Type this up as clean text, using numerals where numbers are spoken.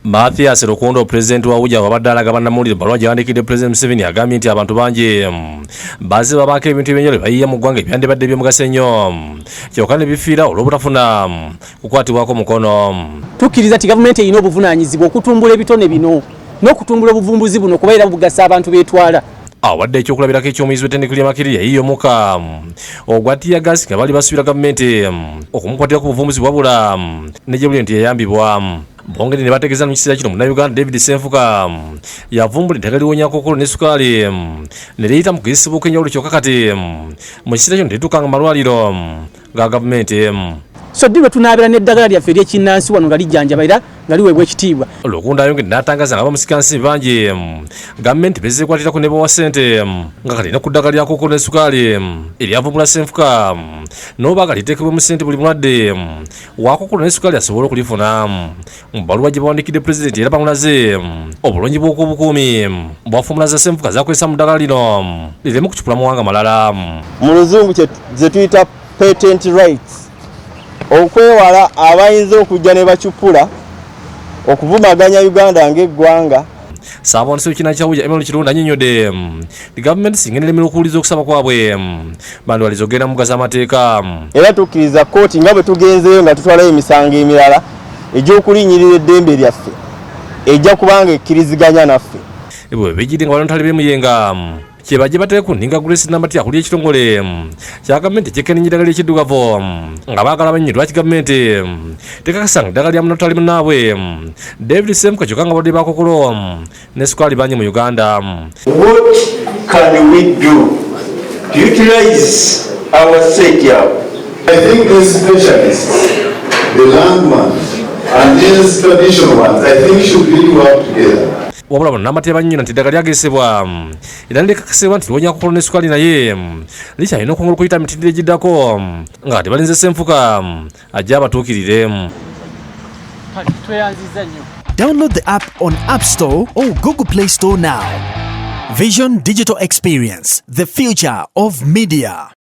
Mathias Rukundo president wa Uja wabadde alaga bannamawulire balwa gyawandikidde President Museveni agambye nti abantu bangi bazze babaako ebintu ebyenjawulo bayiya mu ggwanga ebyandibadde by'omugaso ennyo kyokka ne bifiira olw'obutafuna kukwatibwako mukono. Tukkiriza nti gavumenti erina obuvunaanyizibwa okutumbula ebitone bino n'okutumbula obuvumbuzi buno kubeera bugasa abantu beetwala. Awadde ekyokulabirako eky'omuyizi w'ettendekero lya Makerere yayiye omuka ogwa tiyagasi nga bali basuubira gavumenti okumukwatira ku buvumbuzi wabula ne gye buli nti yayambibwa. Bongere ne bategeeza mu kiseera kino Munnayuganda David Senfuka yavumbula eddagala liwonya kookolo ne sukaali ne liyita mu kuyisibwako enjawulo kyokka kati mu kiseera kino tetuukanga malwaliro ga gavumenti. So ddi lwe tunaabira n'eddagala lyaffe ery'ekinnansi wano nga lijjanjaba era nga liweebwa ekitiibwa. Lukundo ayongedde n'atangaza nga bamusikansi bangi gavumenti bezeekwatirako ne bawa ssente nga kalina ku ddagala lya kookolo ne sukaali eryavumbula Senfuka n'oba liteekebwe mu ssente buli mulwadde wa kookolo ne sukaali asobole okulifuna. Mu bbaluwa gye bawandiikidde pulezidenti era bamulaze obulungi bw'okubukuumi bwafumula za Senfuka zakozesa mu ddagala lino lireme kucupula mawanga malala. Mu luzungu ze tuyita patent rights, okwewala abayinza okujja ne bacupula okuvumaganya Uganda ng'eggwanga. Ssaabawandisi w'ekibiina kya Uja Emmanuel Kirunda annyonnyodde gavumenti singa eneelemera okuwuliriza okusaba kwabwe bandwaliza okugenda mu mugaso amateeka. Era tukkiriza kkooti nga bwe tugenzeyo nga tutwalayo emisango emirala egy'okulinnyirira eddembe lyaffe ejja kubanga ekkiriziganya naffe. Ebyo bijjidde nga balontalibwe muyenga kye bajje bateeke ku nninga Grace Nambati akulira ekitongole kya gavumenti ekyekenneenya eddagala ly'ekiddugavu nga baagala banyonyi lwaki gavumenti tekakasa nga eddagala lya munatali munnaabwe David Senfuka kyokka nga badde bakookolo ne sukaali bangi mu Uganda. What can we do to utilize our sector? I think these specialists, the landman and these traditional ones, I think should really work together. Wabula bano n'amateba nnyo nti eddagala lyagesebwa era likakasibwa nti liwonya kookolo ne sukaali naye likyalina okwongera okuyita mitendera egiddako nga tebalinze Senfuka ajja abatuukirire. Download the app on App Store or Google Play Store now. Vision Digital Experience, the future of media.